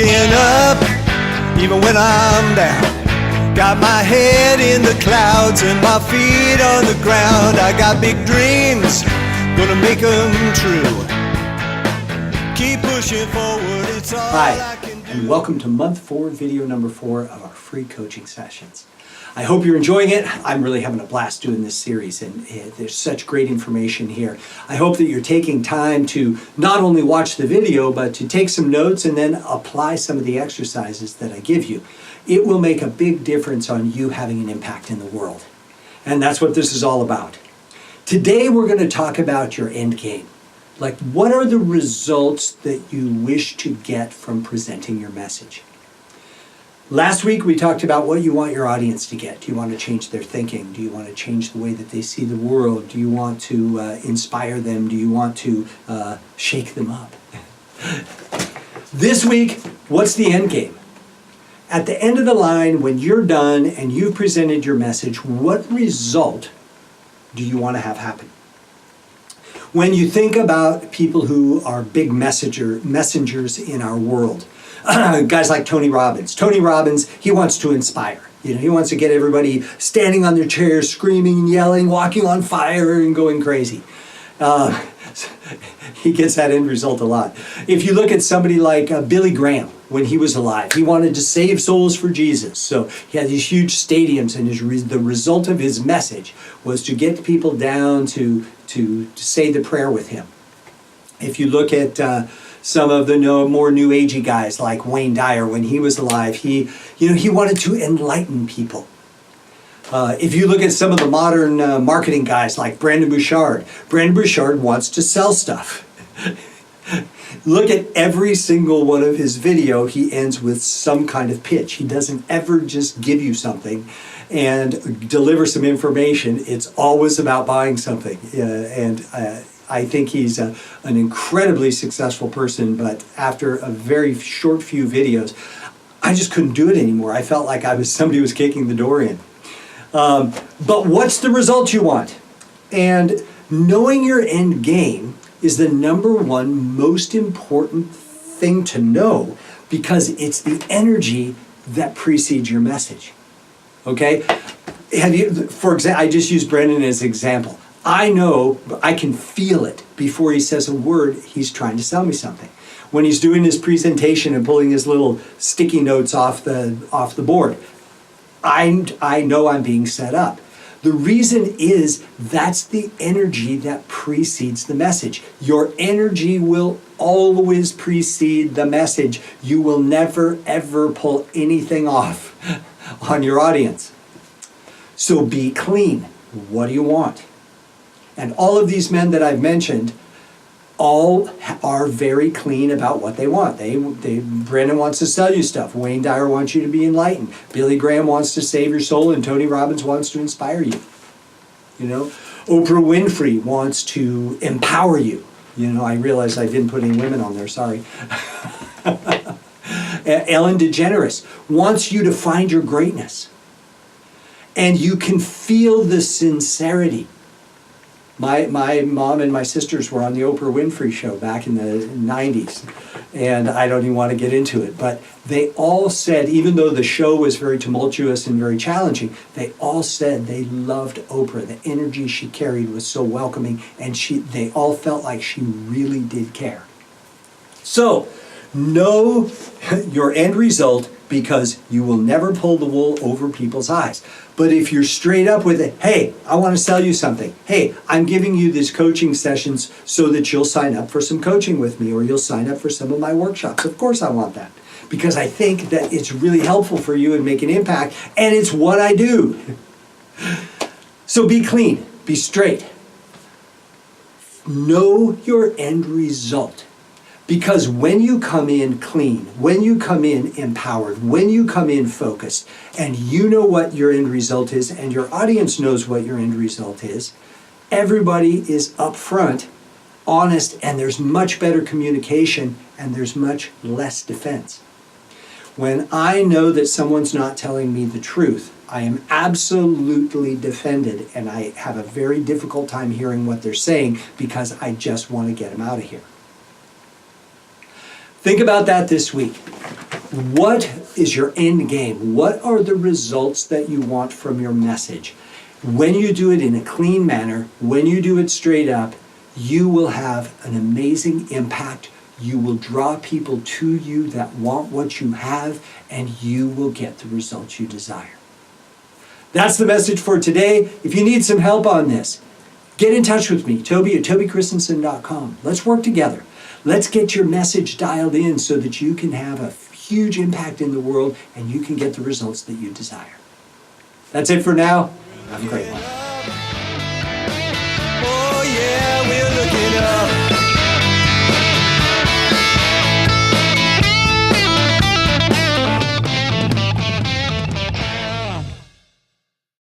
looking up, even when I'm down. Got my head in the clouds and my feet on the ground. I got big dreams, gonna make them true. Keep pushing forward, it's all I can do. And welcome to month 4, video number 4 of our free coaching sessions. I hope you're enjoying it. I'm really having a blast doing this series, and there's such great information here. I hope that you're taking time to not only watch the video, but to take some notes and then apply some of the exercises that I give you. It will make a big difference on you having an impact in the world. And that's what this is all about. Today we're going to talk about your end game. Like, what are the results that you wish to get from presenting your message? Last week we talked about what you want your audience to get. Do you want to change their thinking? Do you want to change the way that they see the world? Do you want to inspire them? Do you want to shake them up? This week, what's the end game? At the end of the line, when you're done and you've presented your message, what result do you want to have happen? When you think about people who are big messengers in our world, guys like Tony Robbins. Tony Robbins, he wants to inspire. You know, he wants to get everybody standing on their chairs, screaming, yelling, walking on fire, and going crazy. He gets that end result a lot. If you look at somebody like Billy Graham, when he was alive, he wanted to save souls for Jesus. So he had these huge stadiums, and the result of his message was to get people down to say the prayer with him. If you look at some of the more new agey guys like Wayne Dyer, when he was alive, he wanted to enlighten people. If you look at some of the modern marketing guys like Brendon Burchard wants to sell stuff. Look at every single one of his video. He ends with some kind of pitch. He doesn't ever just give you something and deliver some information. It's always about buying something. I think he's an incredibly successful person, but after a very short few videos, I just couldn't do it anymore. I felt like somebody was kicking the door in. But what's the result you want? And knowing your end game is the number one most important thing to know, because it's the energy that precedes your message. Okay? For example, I just used Brendon as an example. I know, I can feel it before he says a word, he's trying to sell me something. When he's doing his presentation and pulling his little sticky notes off the board, I know I'm being set up. The reason is that's the energy that precedes the message. Your energy will always precede the message. You will never, ever pull anything off on your audience. So be clean. What do you want? And all of these men that I've mentioned all are very clean about what they want. Brendon wants to sell you stuff. Wayne Dyer wants you to be enlightened. Billy Graham wants to save your soul, and Tony Robbins wants to inspire you. You know, Oprah Winfrey wants to empower you. You know, I realized I didn't put any women on there, sorry. Ellen DeGeneres wants you to find your greatness. And you can feel the sincerity. My mom and my sisters were on the Oprah Winfrey Show back in the 90s, and I don't even want to get into it, but they all said, even though the show was very tumultuous and very challenging, they all said they loved Oprah. The energy she carried was so welcoming, and they all felt like she really did care. So, know your end result, because you will never pull the wool over people's eyes. But if you're straight up with it, hey, I want to sell you something. Hey, I'm giving you these coaching sessions so that you'll sign up for some coaching with me, or you'll sign up for some of my workshops. Of course I want that, because I think that it's really helpful for you and make an impact, and it's what I do. So be clean, be straight. Know your end result. Because when you come in clean, when you come in empowered, when you come in focused, and you know what your end result is, and your audience knows what your end result is, everybody is upfront, honest, and there's much better communication, and there's much less defense. When I know that someone's not telling me the truth, I am absolutely defended, and I have a very difficult time hearing what they're saying, because I just want to get them out of here. Think about that this week. What is your end game? What are the results that you want from your message? When you do it in a clean manner, when you do it straight up, you will have an amazing impact. You will draw people to you that want what you have, and you will get the results you desire. That's the message for today. If you need some help on this, get in touch with me, Toby at tobychristensen.com. Let's work together. Let's get your message dialed in so that you can have a huge impact in the world and you can get the results that you desire. That's it for now. Have a great one.